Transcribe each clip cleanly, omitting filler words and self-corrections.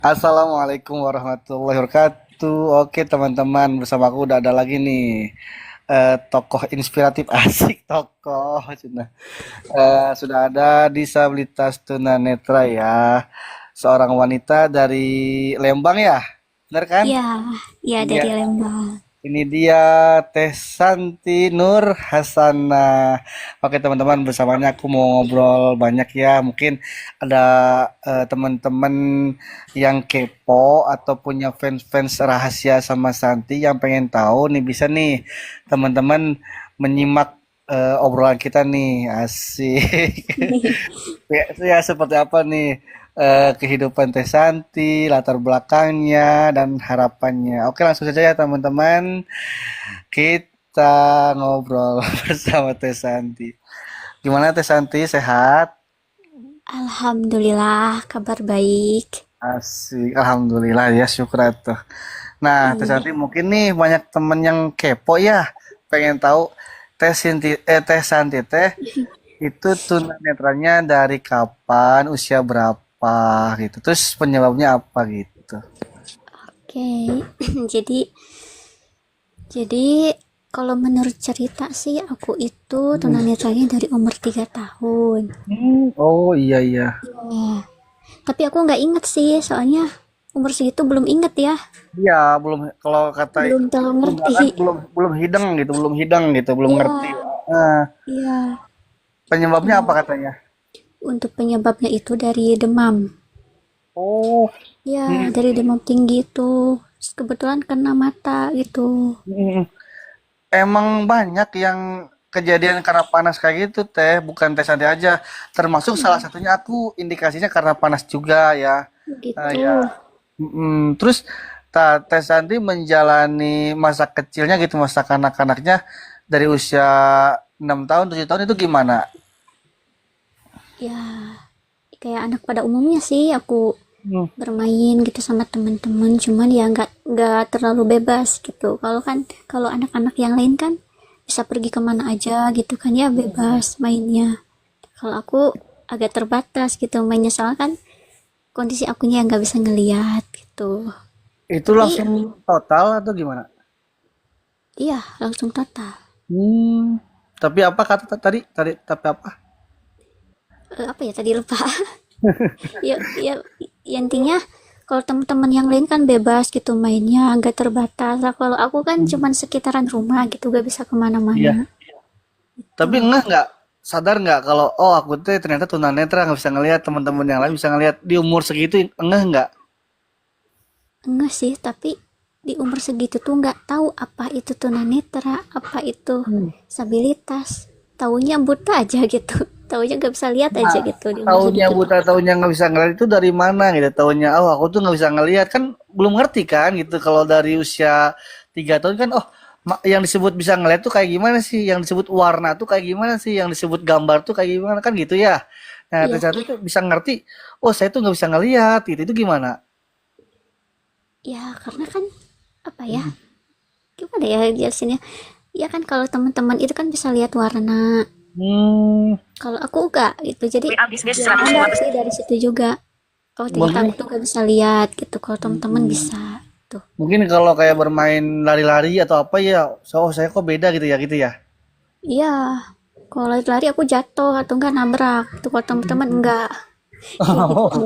Assalamualaikum warahmatullahi wabarakatuh. Oke teman-teman, bersama aku udah ada lagi nih tokoh inspiratif asik tokoh sudah sudah ada disabilitas tunanetra ya, seorang wanita dari Lembang ya, benar kan? Iya, iya Iya. dari Lembang. Ini dia Teh Santi Nur Hasanah. Oke teman-teman, bersamanya aku mau ngobrol banyak ya. Mungkin ada teman-teman yang kepo atau punya fans-fans rahasia sama Santi yang pengen tahu nih, bisa nih teman-teman menyimak obrolan kita nih. Asik. Ya, ya seperti apa nih kehidupan Teh Santi, latar belakangnya, dan harapannya. Oke, langsung saja ya teman-teman. Kita ngobrol bersama Teh Santi. Gimana Teh Santi, sehat? Alhamdulillah, kabar baik. Asik, Alhamdulillah ya, syukur tuh. Nah, Teh Iya, Santi mungkin nih banyak temen yang kepo ya, pengen tahu Teh Santi teh itu tunanetranya dari kapan, usia berapa gitu. Terus penyebabnya apa gitu. oke. Jadi, jadi kalau menurut cerita sih aku itu Hmm. tunanetranya dari umur 3 tahun. Oh iya iya. Iya. Tapi aku nggak inget sih, soalnya umur segitu belum inget ya. Iya, belum kalau kata Belum terlalu Sunda kan ngerti. belum belum hidang gitu, belum hidang gitu, belum Iya, ngerti. Nah, iya. penyebabnya apa Iya. katanya? Untuk penyebabnya itu dari demam. Oh, Ya, hmm, dari demam tinggi itu. Terus kebetulan kena mata gitu. hmm. Emang banyak yang kejadian karena panas kayak gitu teh, bukan teh santai aja. Termasuk salah Hmm, satunya aku indikasinya karena panas juga ya. gitu. Ya. Terus Teh Santi menjalani masa kecilnya gitu, masa kanak-kanaknya dari usia 6 tahun, 7 tahun itu gimana? Ya, kayak anak pada umumnya sih aku Hmm, bermain gitu sama teman-teman, cuman ya nggak terlalu bebas gitu. Kalau anak-anak yang lain kan bisa pergi kemana aja gitu kan, ya bebas mainnya. Kalau aku agak terbatas gitu mainnya, soalnya kan kondisi akunya yang nggak bisa ngeliat gitu. itu Tapi langsung total atau gimana? iya, langsung total. Hmm, tapi apa kata tadi? Tadi tapi apa? Apa ya tadi, lupa. Ya, ya, ya intinya kalau teman-teman yang lain kan bebas gitu mainnya, nggak terbatas. Nah, kalau aku kan Hmm, cuman sekitaran rumah gitu, gak bisa iya. kemana-mana. Tapi Tuh, nggak sadar nggak kalau oh aku tuh ternyata tunanetra nggak bisa ngelihat, teman-teman yang lain bisa ngelihat di umur segitu nggak? enggak sih, tapi di umur segitu tuh nggak tahu apa itu tunanetra, apa itu disabilitas. Taunya buta aja gitu. Taunya nggak bisa lihat aja Nah, gitu di umur tahunnya segitu tuh. buta, tahunnya nggak bisa ngeliat itu dari mana gitu? Tahunnya, oh aku tuh nggak bisa ngeliat kan, belum ngerti kan gitu. Kalau dari usia 3 tahun kan, oh yang disebut bisa ngeliat tuh kayak gimana sih? Yang disebut warna tuh kayak gimana sih? Yang disebut gambar tuh kayak gimana kan gitu ya? Nah, Iya, ternyata itu bisa ngerti. Oh, saya tuh nggak bisa ngeliat gitu. Itu gimana? ya karena kan apa ya? Gimana ya jelasinnya? Ya kan kalau teman-teman itu kan bisa lihat warna. Hmm, Kalau aku enggak gitu, jadi ya ada sih dari situ juga. Kalau ternyata aku mungkin tuh gak bisa lihat gitu, kalau teman-teman bisa tuh. mungkin kalau kayak bermain lari-lari atau apa ya, so, oh saya kok beda gitu ya gitu ya. Iya, kalau lari-lari aku jatuh atau enggak nabrak itu, kalau teman-teman enggak. Kayak gitu.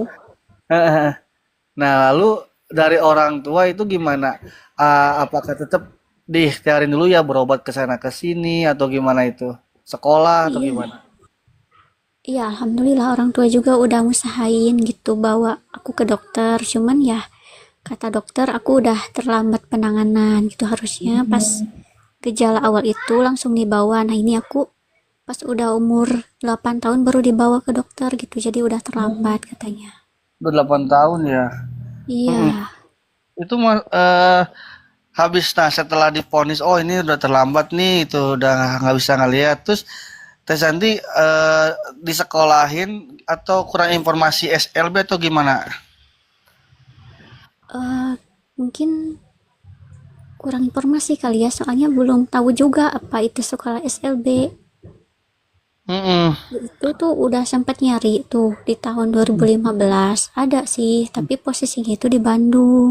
Nah, lalu dari orang tua itu gimana? Apakah tetap diikhtiarin dulu ya berobat ke sana ke sini atau gimana itu? Sekolah atau Iya, gimana? iya, alhamdulillah orang tua juga udah ngusahain gitu bawa aku ke dokter, cuman ya kata dokter aku udah terlambat penanganan gitu, harusnya pas gejala awal itu langsung dibawa. Nah ini aku pas udah umur 8 tahun baru dibawa ke dokter gitu, jadi udah terlambat katanya. Udah 8 tahun ya. Iya, Mm-mm. Itu habis nah setelah diponis oh ini udah terlambat nih itu udah nggak bisa ngeliat terus Teh Santi disekolahin atau kurang informasi SLB atau gimana? eh mungkin kurang informasi kali ya, soalnya belum tahu juga apa itu sekolah SLB. Mm-mm. Itu tuh udah sempat nyari tuh di tahun 2015. Ada sih, tapi posisinya itu di Bandung.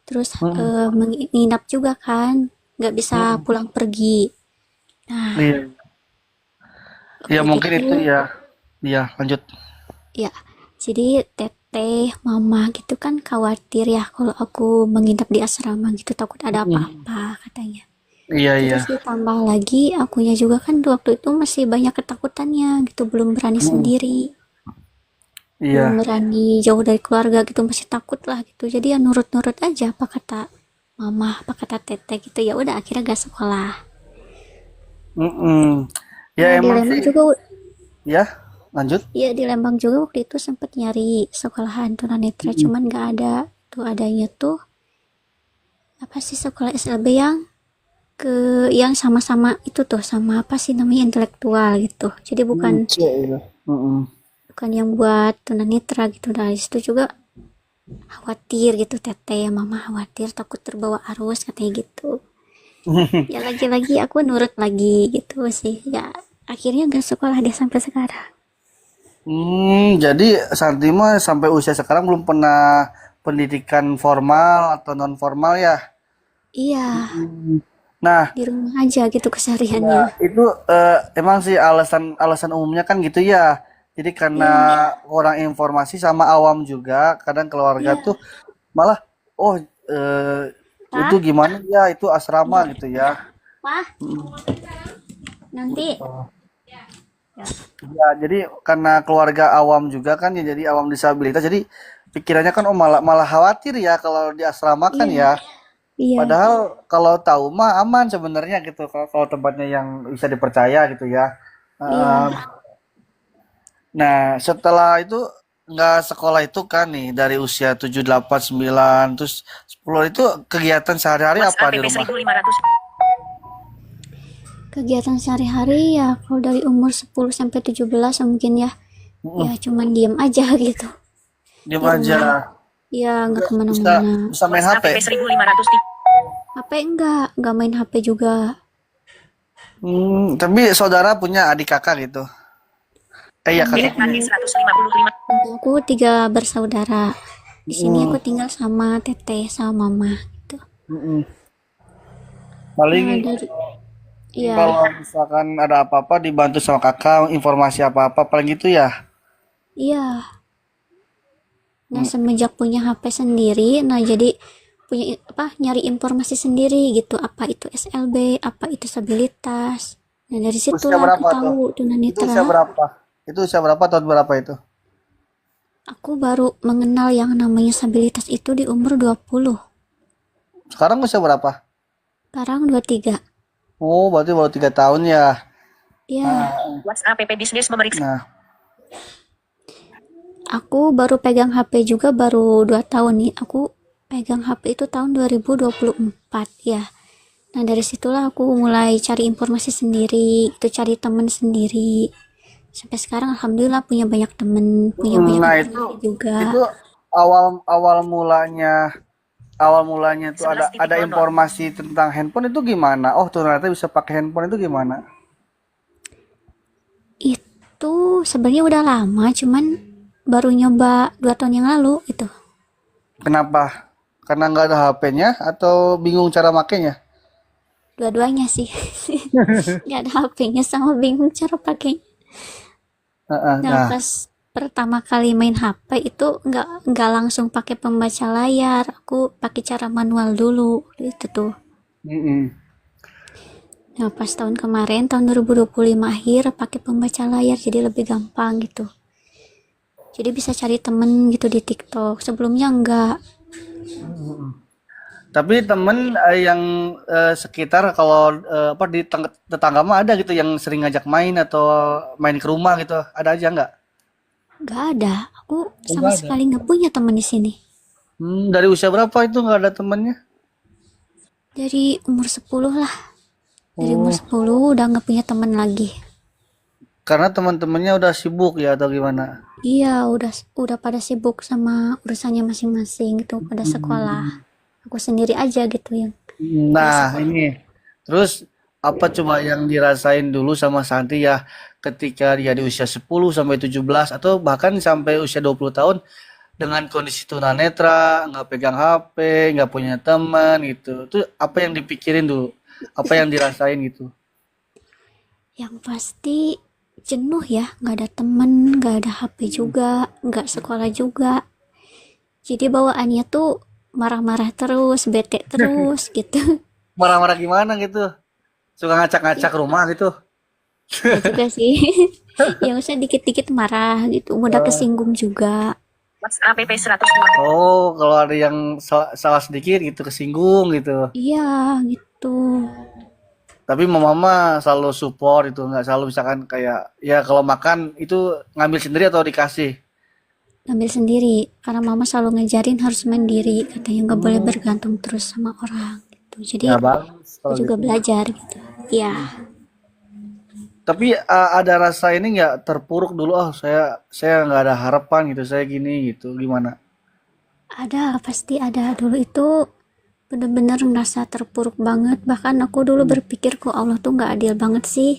Terus Mm-mm. menginap juga kan, nggak bisa Mm-mm. pulang pergi. Nah, Iya. Ya waktu mungkin gitu itu ya. Iya, lanjut. ya, jadi teteh, mama gitu kan khawatir ya kalau aku menginap di asrama gitu, takut ada Mm. apa-apa katanya. Iya, iya. Terus ditambah lagi akunya juga kan waktu itu masih banyak ketakutannya gitu, belum berani Mm. sendiri, belum Iya. berani jauh dari keluarga gitu, masih takut lah gitu. Jadi ya nurut-nurut aja apa kata mama, apa kata teteh gitu. Ya udah akhirnya gak sekolah. Mm-mm. Ya Nah, di emang Lembang sih. juga, Ya, lanjut. ya di Lembang juga waktu itu sempet nyari sekolahan tunanetra, Mm-mm. cuman gak ada. Tuh adanya tuh apa sih, sekolah SLB yang ke yang sama-sama itu tuh, sama apa sih namanya, intelektual gitu. Jadi bukan Mm, cek itu. Mm-mm. bukan yang buat tunanetra gitu. Dari situ juga khawatir gitu, teteh mama khawatir takut terbawa arus katanya gitu. Ya lagi-lagi aku nurut lagi gitu sih ya, akhirnya gak sekolah deh sampai sekarang. Jadi Santi mah sampai usia sekarang belum pernah pendidikan formal atau non formal ya. Iya, Mm. Nah, di rumah aja gitu ya kesehariannya. itu emang sih alasan alasan umumnya kan gitu ya. Jadi karena Iya, kurang informasi sama awam juga, kadang keluarga iya, tuh malah oh eh, itu Pak. gimana ya itu asrama Iya, gitu ya. Pak. Nanti. Ya. Ya, jadi karena keluarga awam juga kan ya jadi awam disabilitas jadi pikirannya kan oh malah malah khawatir ya kalau di asrama kan Iya, ya. iya, Padahal kalau tahu mah aman sebenarnya gitu kalau tempatnya yang bisa dipercaya gitu ya. iya, Eh, nah, setelah itu nggak sekolah itu kan nih dari usia 7 8 9 terus 10 itu kegiatan sehari-hari apa di rumah? kegiatan sehari-hari ya kalau dari umur 10 sampai 17 mungkin ya, Mm-mm. ya cuman diem aja gitu Diam di aja. rumah, ya nggak Bisa kemana-mana. bisa main HP. HP enggak main HP juga. Tapi saudara punya adik kakak gitu. Iya kakak punya. Aku 3 bersaudara. Di sini aku Mm, tinggal sama teteh sama mama gitu. mm-mm. Nah Paling dari, ya, kalau misalkan ada apa-apa dibantu sama kakak, informasi apa-apa paling gitu ya. iya. Nah Mm. semenjak punya HP sendiri, nah jadi punya apa, nyari informasi sendiri gitu, apa itu SLB, apa itu stabilitas. Nah dari Usia situlah aku berapa tuh? tahu Itu usia tunanetra. berapa? Itu usia berapa tahun berapa itu? Aku baru mengenal yang namanya stabilitas itu di umur 20. Sekarang usia berapa? Sekarang 23. Oh, berarti baru 3 tahun ya. Ya, Nah, nah, aku baru pegang HP juga baru 2 tahun nih. Aku pegang HP itu tahun 2024 ya. Nah dari situlah aku mulai cari informasi sendiri, itu cari temen sendiri. Sampai sekarang alhamdulillah punya banyak temen, punya banyak nah informasi juga. itu awal awal mulanya tuh ada informasi tentang handphone itu gimana? Oh, ternyata bisa pakai handphone itu gimana? Itu sebenarnya udah lama, cuman baru nyoba 2 tahun yang lalu itu. Kenapa? Karena nggak ada HP-nya atau bingung cara makainya? Dua-duanya sih. Nggak ada HP-nya sama bingung cara pakai. Heeh, Nah, nah, pas pertama kali main HP itu nggak langsung pakai pembaca layar. Aku pakai cara manual dulu itu tuh. mm-mm. Nah, pas tahun kemarin tahun 2025 akhir pakai pembaca layar jadi lebih gampang gitu. Jadi bisa cari temen gitu di TikTok. Sebelumnya enggak. Tapi temen yang sekitar kalau apa di tetangga mah ada gitu yang sering ngajak main atau main ke rumah gitu. Ada aja nggak? Nggak ada. Aku Oh, sama nggak ada. sekali nggak punya teman di sini. Dari usia berapa itu nggak ada temennya? Dari umur 10 lah. Dari umur Oh, 10 udah nggak punya teman lagi. karena teman-temannya udah sibuk ya atau gimana? Iya, udah pada sibuk sama urusannya masing-masing gitu, pada sekolah. Aku sendiri aja gitu yang nggak Nah, sekolah. ini. Terus apa coba yang dirasain dulu sama Santi ya ketika dia di usia 10 sampai 17 atau bahkan sampai usia 20 tahun dengan kondisi tunanetra, nggak pegang HP, nggak punya teman gitu. Itu apa yang dipikirin dulu? Apa yang dirasain gitu? Yang pasti jenuh ya, nggak ada temen, nggak ada HP juga, nggak sekolah juga. Jadi bawaannya tuh marah-marah terus, bete terus gitu. Marah-marah gimana gitu? Suka ngacak-ngacak rumah gitu? Nggak juga sih. Ya usah dikit-dikit marah gitu, mudah kesinggung juga. WhatsApp app 102. Oh, kalau ada yang salah sedikit gitu kesinggung gitu. Iya gitu. Tapi mama selalu support itu, nggak selalu misalkan kayak ya kalau makan itu ngambil sendiri atau dikasih. Ambil sendiri karena mama selalu ngajarin harus mandiri, katanya nggak boleh bergantung terus sama orang gitu. Jadi Ya bagus aku kalau juga gitu. belajar gitu. Iya, Tapi ada rasa ini nggak terpuruk dulu, oh saya nggak ada harapan gitu, saya gini gitu, gimana? ada, pasti ada. Dulu itu bener-bener merasa terpuruk banget. Bahkan aku dulu berpikir kok Allah tuh nggak adil banget sih.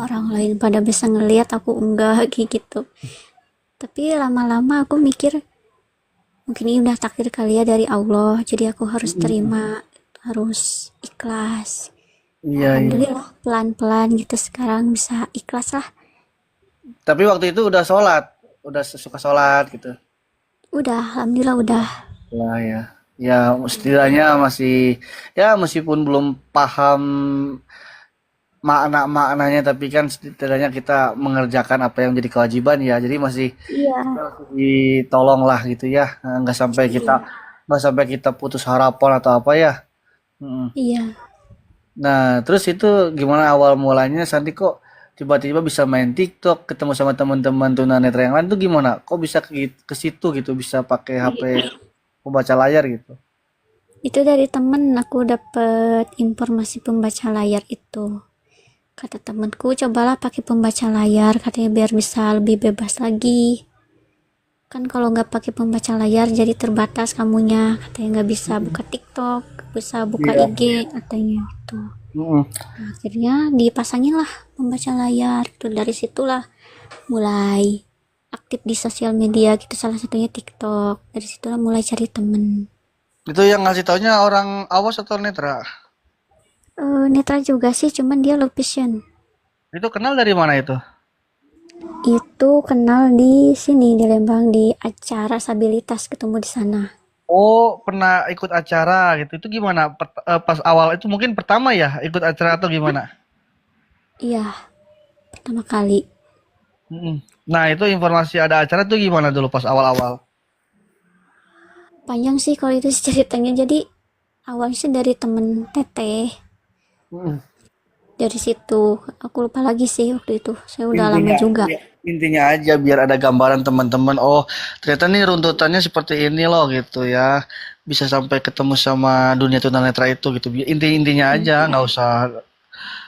Orang lain pada bisa ngelihat aku enggak kayak gitu. Tapi lama-lama aku mikir mungkin ini udah takdir kali ya dari Allah. Jadi aku harus terima, harus ikhlas. Iya, iya. Alhamdulillah pelan-pelan gitu sekarang bisa ikhlas lah. Tapi waktu itu udah sholat, udah suka sholat gitu. Udah, alhamdulillah udah. Lah ya, ya setidaknya masih ya meskipun belum paham maknanya tapi kan setidaknya kita mengerjakan apa yang jadi kewajiban ya. Jadi masih Iya, ditolong lah gitu ya. iya, Nggak sampai kita putus harapan atau apa ya. Mm. iya. Nah, terus itu gimana awal mulanya Santi kok tiba-tiba bisa main TikTok, ketemu sama teman-teman tunanetra yang lain tuh gimana? Kok bisa ke situ gitu, bisa pakai HP pembaca layar gitu? Itu dari temen aku dapet informasi pembaca layar itu. Kata temenku, cobalah pakai pembaca layar, katanya biar bisa lebih bebas lagi. Kan kalau nggak pakai pembaca layar jadi terbatas kamunya, katanya nggak bisa buka TikTok, nggak bisa buka Iya. IG, katanya gitu. Mm-mm. Nah, akhirnya dipasangin lah pembaca layar. Tuh dari situlah mulai aktif di sosial media gitu, salah satunya TikTok. Dari situlah mulai cari temen. Itu yang ngasih taunya orang awas atau netra? Netra juga sih, cuman dia low vision. Itu kenal dari mana itu? Itu kenal di sini di Lembang di acara Stabilitas, ketemu di sana. Oh, pernah ikut acara gitu. Itu gimana? Pas awal itu mungkin pertama ya ikut acara atau gimana? Iya, pertama kali. Mm-mm. Nah, itu informasi ada acara tuh gimana dulu pas awal-awal? Panjang sih kalau itu ceritanya. Jadi awalnya sih dari temen teteh. Mm-mm. Dari situ aku lupa lagi sih waktu itu. Saya udah lama Intinya, juga. ya, intinya aja biar ada gambaran teman-teman. Oh, ternyata nih runtutannya seperti ini loh gitu ya. Bisa sampai ketemu sama dunia tunanetra itu gitu. Intinya aja, nggak usah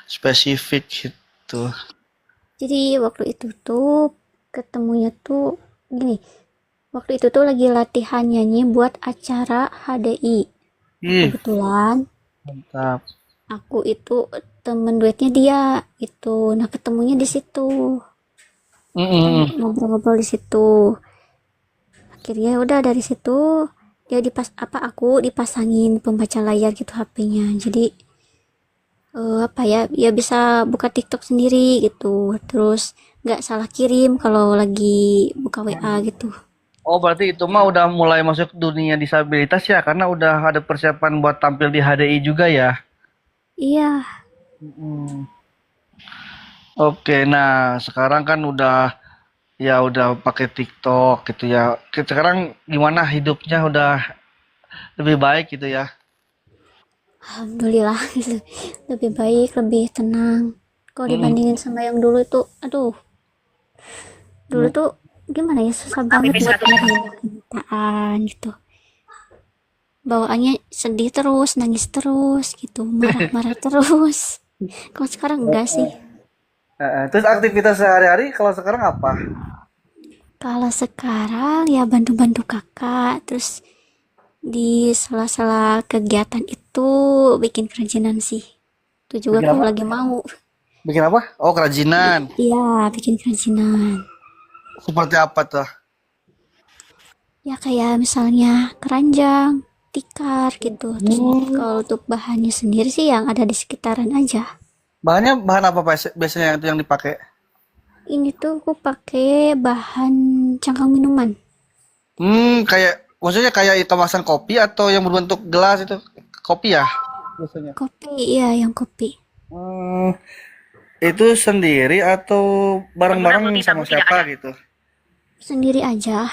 spesifik gitu. Jadi waktu itu tuh ketemunya tuh gini. Waktu itu tuh lagi latihan nyanyi buat acara HDI. Nah, Ih, kebetulan mantap. aku itu temen duetnya dia itu. Nah, ketemunya di situ. Kita Mm-mm. ngobrol-ngobrol di situ. Akhirnya udah dari situ dia aku dipasangin pembaca layar gitu HP-nya. Jadi apa ya? Ya bisa buka TikTok sendiri gitu. Terus nggak salah kirim kalau lagi buka WA gitu. Oh, berarti itu mah udah mulai masuk dunia disabilitas ya, karena udah ada persiapan buat tampil di HDI juga ya. Iya, Mm. Oke, nah sekarang kan udah pakai TikTok gitu ya. Sekarang gimana hidupnya udah lebih baik gitu ya. alhamdulillah lebih baik, lebih tenang. Kalau Mm-mm. dibandingin sama yang dulu tuh, aduh, dulu Mm. tuh gimana ya susah WhatsApp banget app buat 102. nerima kenyataan gitu. Bawaannya sedih terus, nangis terus gitu, marah-marah terus. Kalau sekarang enggak sih. Terus aktivitas sehari-hari kalau sekarang apa? Kalau sekarang ya bantu-bantu kakak, terus di sela-sela kegiatan itu bikin kerajinan sih. Itu juga Bikin kalau apa? lagi mau. Bikin apa? Oh, kerajinan. Iya, bikin kerajinan. Seperti apa tuh? Ya kayak misalnya keranjang, tikar gitu. Terus Hmm. kalau untuk bahannya sendiri sih yang ada di sekitaran aja. Bahannya bahan apa Pak, biasanya itu yang dipakai? Ini tuh aku pakai bahan cangkang minuman. Kayak maksudnya kayak kemasan kopi atau yang berbentuk gelas itu kopi ya biasanya. Kopi, iya yang kopi. Hmm, itu sendiri atau Pengguna bareng-bareng multi sama tamu tidak siapa ada. gitu? Sendiri aja.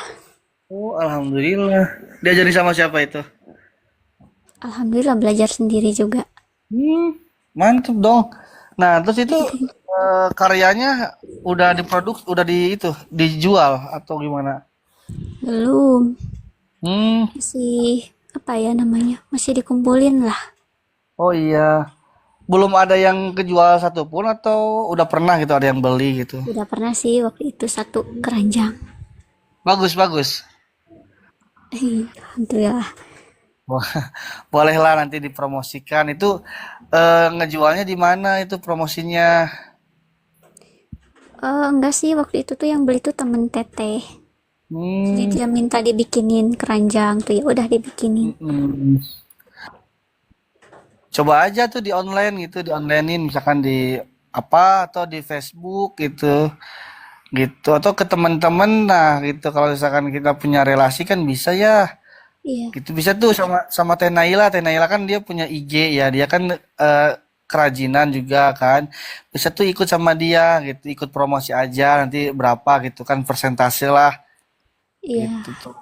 Oh, alhamdulillah. Diajari sama siapa itu? Alhamdulillah belajar sendiri juga. Hmm, mantep dong. Nah, terus itu karyanya udah diproduksi, udah di itu dijual atau gimana? Belum. Hmm, Masih apa ya namanya? Masih dikumpulin lah. oh iya. Belum ada yang kejual satupun atau udah pernah gitu ada yang beli gitu? Udah pernah sih waktu itu satu keranjang. Bagus, bagus. Alhamdulillah. Wah, bolehlah nanti dipromosikan. Itu ngejualnya di mana itu promosinya? Enggak sih waktu itu tuh yang beli tuh temen teteh. Jadi Hmm, dia minta dibikinin keranjang tuh ya udah dibikinin. mm-mm. Coba aja tuh di online gitu, di onlinein misalkan di apa atau di Facebook gitu, gitu atau ke teman-teman nah gitu. Kalau misalkan kita punya relasi kan bisa ya, Iya, gitu bisa tuh sama sama Teh Naila. Teh Naila kan dia punya IG ya, dia kan eh, kerajinan juga kan. Bisa tuh ikut sama dia gitu, ikut promosi aja nanti berapa gitu kan persentase lah iya. gitu tuh.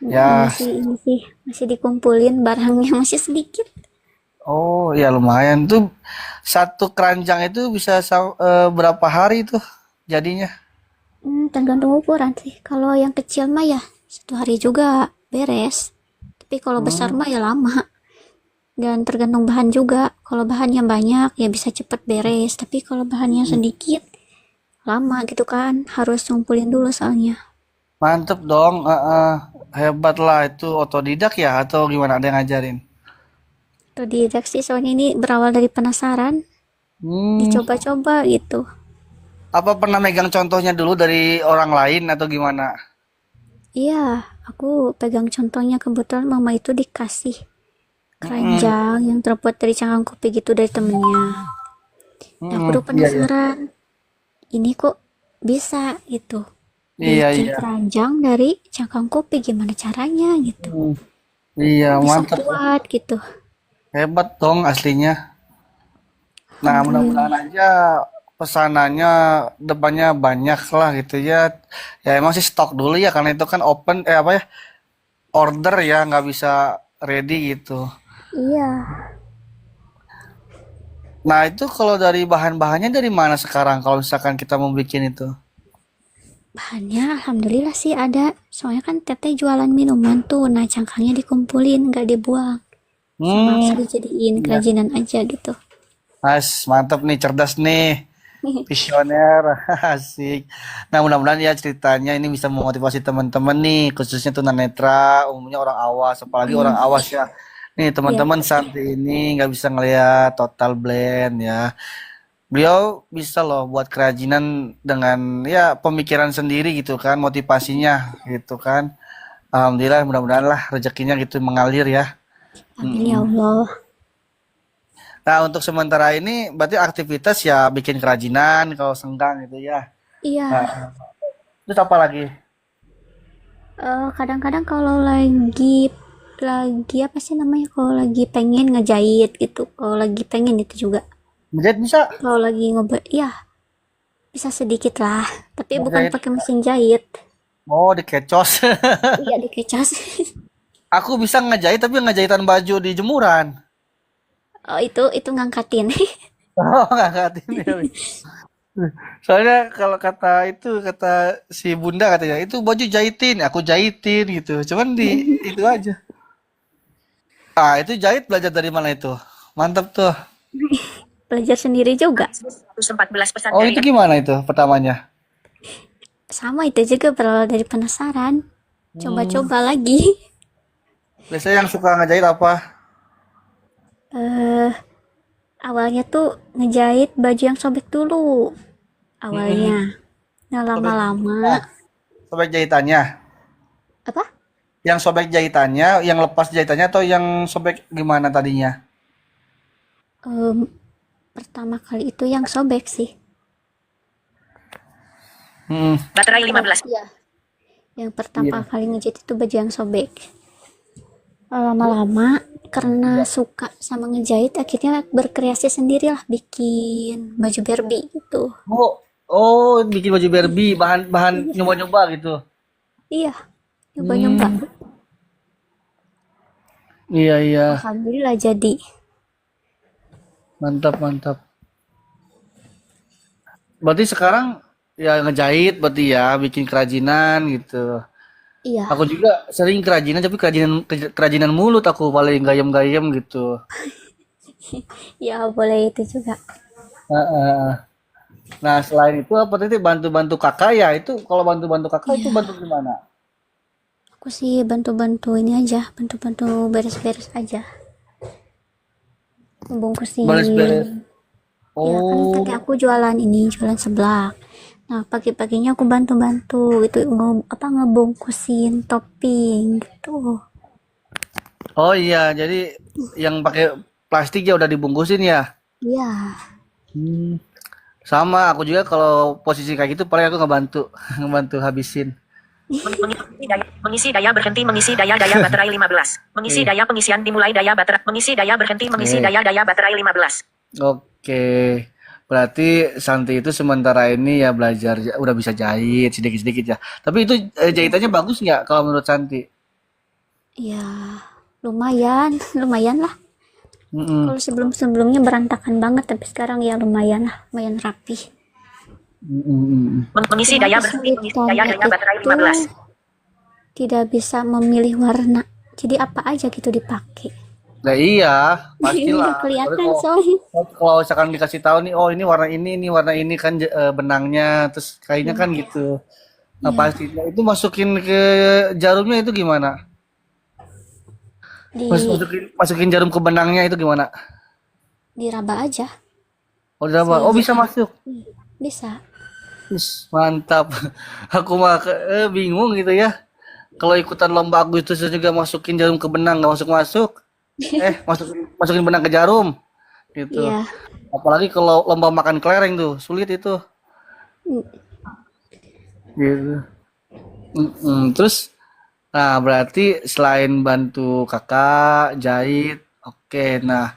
Ya, Masih ini sih masih dikumpulin barangnya masih sedikit. oh ya lumayan tuh satu keranjang itu bisa berapa hari tuh jadinya? Tergantung ukuran sih. Kalau yang kecil mah ya 1 hari juga beres. Tapi kalau besar Hmm, mah ya lama. Dan tergantung bahan juga. Kalau bahannya banyak ya bisa cepet beres. Tapi kalau bahannya sedikit lama gitu kan. Harus ngumpulin dulu soalnya. mantep dong, hebat lah itu otodidak ya atau gimana ada yang ngajarin? Otodidak sih soalnya ini berawal dari penasaran. Hmm, Dicoba-coba gitu. apa pernah megang contohnya dulu dari orang lain atau gimana? Iya, aku pegang contohnya kebetulan mama itu dikasih Hmm, keranjang yang terbuat dari cangkang kopi gitu dari temennya. Nah, aku udah iya iya, penasaran. Ini kok bisa gitu. iya Bikin iya. keranjang dari cangkang kopi gimana caranya gitu. Hmm, iya Kok bisa mantep, buat gitu. hebat dong aslinya. Nah mudah-mudahan Alhamdulillah. aja pesanannya depannya banyak lah gitu ya. Ya emang sih stok dulu ya karena itu kan open apa ya order ya nggak bisa ready gitu. Iya, Nah itu kalau dari bahan-bahannya dari mana sekarang kalau misalkan kita mau bikin itu? bahannya alhamdulillah sih ada. Soalnya kan teteh jualan minuman tuh. Nah, cangkangnya dikumpulin, nggak dibuang. Sama bisa Hmm, dijadiin iya. kerajinan aja gitu. Mas, mantap nih, cerdas nih, visioner, asik. Nah, mudah-mudahan ya ceritanya ini bisa memotivasi teman-teman nih, khususnya tunanetra, umumnya orang awas, apalagi orang Amin. awas ya. Nih, Iya, teman-teman santri ini nggak bisa ngelihat total blend ya. Beliau bisa loh buat kerajinan dengan ya pemikiran sendiri gitu kan, motivasinya gitu kan. Alhamdulillah, mudah-mudahan lah rezekinya gitu mengalir ya. amin ya Mm-mm. Allah. Nah, untuk sementara ini berarti aktivitas ya bikin kerajinan kalau senggang gitu ya. Iya, Nah, terus apa lagi? kadang-kadang kalau lagi apa sih namanya? Kalau lagi pengen ngejahit gitu. Kalau lagi pengen itu juga. Menjahit bisa? Kalau lagi ngobrol, ya bisa sedikit lah. Tapi bukan Menjahit. pakai mesin jahit. Oh, dikecos. Iya dikecas. Aku bisa ngejahit tapi ngejahitan baju di jemuran. Oh itu ngangkatin. Oh, nggak ngatin ya. Soalnya kalau kata si Bunda katanya itu baju jahitin, aku jahitin gitu. Cuman di itu aja. Ah, itu jahit belajar dari mana itu? Mantap tuh. Belajar sendiri juga. 114 pesan Oh, dari itu gimana itu pertamanya? Sama itu juga berawal dari penasaran. Hmm, Coba-coba lagi. biasanya yang suka ngejahit apa? Eh Awalnya tuh ngejahit baju yang sobek dulu. Mm-mm. Awalnya. Nah, Sobek, lama-lama ah, sobek jahitannya. apa? Yang sobek jahitannya, yang lepas jahitannya atau yang sobek gimana tadinya? Em, Pertama kali itu yang sobek sih. Mm-mm. Baterai Oh, 15. iya. Yang pertama Iya. kali ngejahit itu baju yang sobek. Lama-lama karena suka sama ngejahit akhirnya berkreasi sendirilah bikin baju Barbie gitu. Oh, oh, bikin baju Barbie, bahan-bahan Iya, nyoba-nyoba gitu. iya, nyoba-nyoba. Hmm, iya iya, Alhamdulillah jadi. mantap mantap. Berarti sekarang ya ngejahit, berarti ya bikin kerajinan gitu. Iya, Aku juga sering kerajinan, tapi kerajinan kerajinan mulut aku paling gayem-gayem gitu. ya boleh itu juga. Heeh. Nah, selain itu apa tadi bantu-bantu kakak ya? Itu kalau bantu-bantu kakak itu Iya, bantu gimana? aku sih bantu-bantu ini aja, bantu-bantu beres-beres aja. Beres-beres. Ngebungkusin. Ya kan kakek Oh, aku jualan ini, jualan seblak. Nah, pagi-paginya aku bantu-bantu itu ngebungkusin topping gitu. oh iya, jadi yang pakai plastik ya udah dibungkusin ya. Iya, Hmm. Sama, aku juga kalau posisi kayak gitu paling aku ngebantu, ngebantu habisin. Mengisi daya berhenti mengisi daya baterai 15. Mengisi Oke, daya pengisian dimulai daya baterai. Mengisi daya berhenti mengisi oke, daya baterai 15. oke. Berarti Santi itu sementara ini ya belajar, udah bisa jahit sedikit-sedikit ya. Tapi itu jahitannya bagus nggak kalau menurut Santi? ya lumayan, lumayan lah. Mm-mm. Kalau sebelum-sebelumnya berantakan banget, tapi sekarang ya lumayan lah, lumayan rapi. Mm-mm. Mengisi Cuman daya berhenti mengisi kesulitannya daya baterai itu 15. tidak bisa memilih warna. Jadi apa aja gitu dipakai. Nah iya, Udah pastilah. Tapi kelihatan kalau soalnya. kalau misalkan dikasih tahu nih, oh ini warna ini kan benangnya, terus kayaknya kan Ya, gitu. Nah, ya pasti. Nah, itu masukin ke jarumnya itu gimana? di Masukin jarum ke benangnya itu gimana? diraba aja Oh, udah apa? si Oh, bisa jahit. masuk. Bisa. Wis, mantap. Aku mah bingung gitu ya. Kalau ikutan lomba Agustus juga masukin jarum ke benang nggak masuk-masuk. Masukin benang ke jarum gitu. Iya. Apalagi kalau lomba makan kelereng tuh, sulit itu. Mm, Gitu. Terus, nah berarti selain bantu kakak jahit, oke. Nah,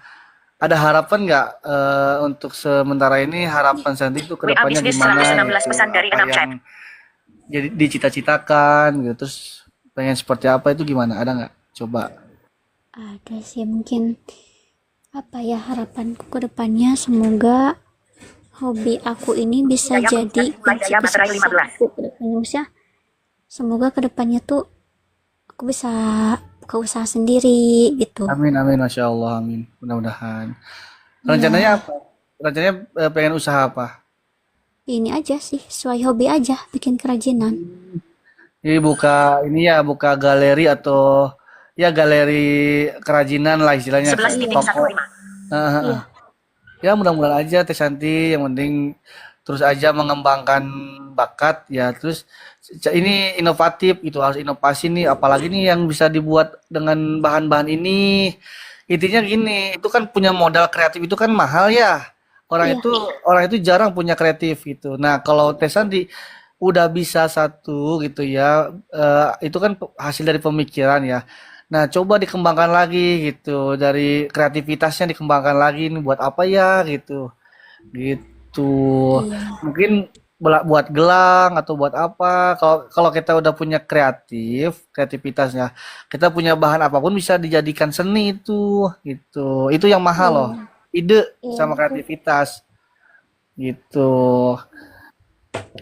ada harapan nggak untuk sementara ini harapan Santi itu WA kedepannya bisnis gimana 116 gitu? pesan dari Apa 6 yang chat. jadi dicita-citakan gitu? Terus pengen seperti apa itu gimana? Ada nggak? Coba. ada sih mungkin apa ya harapanku ke depannya semoga hobi aku ini bisa Daya pengisian jadi dimulai daya baterai inspirasi 15. aku ke depannya. Maksudnya semoga ke depannya tuh aku bisa buka usaha sendiri gitu. Amin amin, masya Allah amin. Mudah-mudahan. Rencananya Ya, apa? Rencananya pengen usaha apa? ini aja sih sesuai hobi aja bikin kerajinan. Jadi buka galeri atau ya galeri kerajinan lah istilahnya kayak toko. 11.15. Heeh. Iya, Ya mudah-mudahan aja Teh Santi yang penting terus aja mengembangkan bakat ya terus ini inovatif gitu harus inovasi nih apalagi nih yang bisa dibuat dengan bahan-bahan ini intinya gini itu kan punya modal kreatif itu kan mahal ya orang iya, itu orang itu jarang punya kreatif gitu nah kalau Teh Santi udah bisa satu gitu ya itu kan hasil dari pemikiran ya nah coba dikembangkan lagi gitu dari kreativitasnya dikembangkan lagi nih buat apa ya gitu gitu iya, mungkin buat gelang atau buat apa kalau kalau kita udah punya kreativitasnya kita punya bahan apapun bisa dijadikan seni itu yang mahal iya, loh ide iya sama betul. kreativitas gitu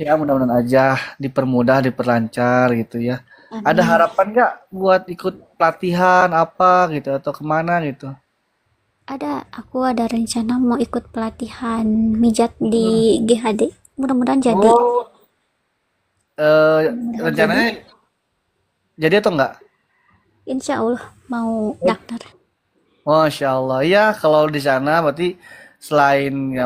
ya mudah-mudahan aja dipermudah diperlancar gitu ya ada Amin. harapan nggak buat ikut pelatihan apa gitu atau kemana gitu. Aku ada rencana mau ikut pelatihan mijat di GHD. Mudah-mudahan jadi. Oh, eh, Mudah-mudahan jadi. rencananya jadi atau enggak? Insya Allah mau daftar. Masya Allah. Ya, kalau di sana berarti selain ya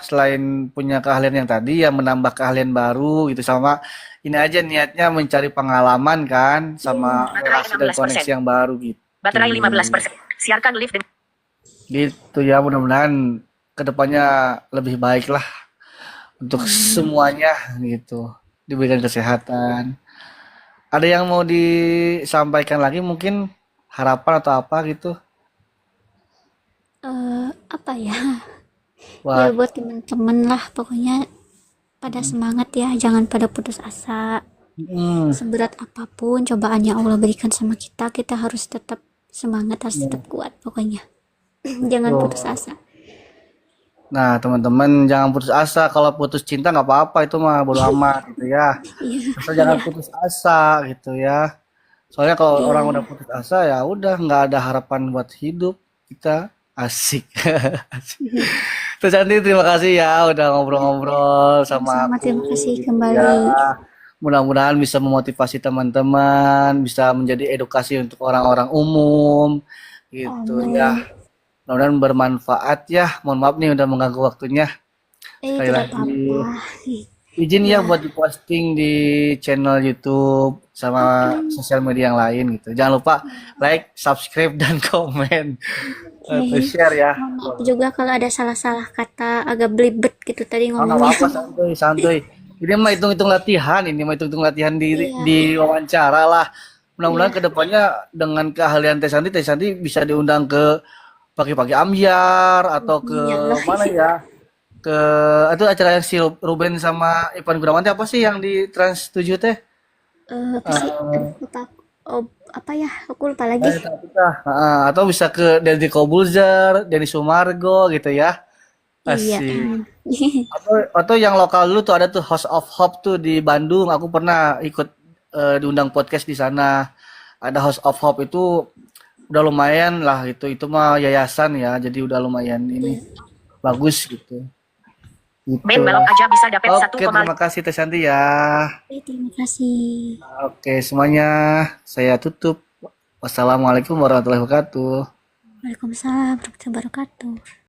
selain punya keahlian yang tadi ya menambah keahlian baru gitu sama ini aja niatnya mencari pengalaman kan sama Baterai relasi dan 16%. koneksi yang baru gitu. Baterai 15%. Siarkan live dengan Gitu ya mudah-mudahan kedepannya lebih baik lah untuk semuanya gitu diberikan kesehatan. Ada yang mau disampaikan lagi mungkin harapan atau apa gitu Apa ya? Ya buat buat teman-teman lah pokoknya pada semangat ya, jangan pada putus asa. hmm, Seberat apapun cobaan yang Allah berikan sama kita, kita harus tetap semangat, harus tetap kuat pokoknya. Jangan putus betul. asa. Nah teman-teman jangan putus asa kalau putus cinta nggak apa-apa itu mah bodo amat gitu ya. Iya, Asal jangan putus asa gitu ya. Soalnya kalau iya, orang udah putus asa ya udah nggak ada harapan buat hidup kita asik. Asik. Terus Andi terima kasih ya udah ngobrol-ngobrol sama sama-sama, terima aku kasih gitu ya. kembali. Mudah-mudahan bisa memotivasi teman-teman, bisa menjadi edukasi untuk orang-orang umum gitu ya. Amin. Mudah-mudahan bermanfaat ya. Mohon maaf nih udah mengganggu waktunya. Sekali Tidak lagi apa-apa. izin ya Ya, buat diposting di channel YouTube oke. sama sosial media yang lain gitu. Jangan lupa like, subscribe dan komen atau Oke. share ya. Mohon maaf juga kalau ada salah-salah kata, agak belibet gitu tadi Oh, nggak ngomongnya. apa-apa santuy santuy. Ini mah hitung-hitung latihan, ini mah hitung-hitung latihan Iya, di wawancara lah. Mudah-mudahan iya, kedepannya dengan keahlian Teh Santi bisa diundang ke pagi-pagi Ambyar atau ke iya lah. mana ya? Ke itu acara yang si Ruben sama Ivan Gunawan teh apa sih yang di Trans 7 teh? Apa sih? Aduh, lupa. Oh, apa ya? Aku lupa lagi. Atau bisa ke Deddy Kobulzer, Denny Sumargo gitu ya. Iya. Asik. Atau yang lokal dulu tuh ada tuh House of Hope tuh di Bandung. Aku pernah ikut diundang podcast di sana. Ada House of Hope itu udah lumayan lah itu. Itu mah yayasan ya. Jadi udah lumayan ini bagus gitu. main Gitu. balok aja bisa dapat Oke, terima kasih Teh Santi ya. Oke, terima kasih. Oke, semuanya saya tutup. Wassalamualaikum warahmatullahi wabarakatuh. Waalaikumsalam warahmatullahi wabarakatuh.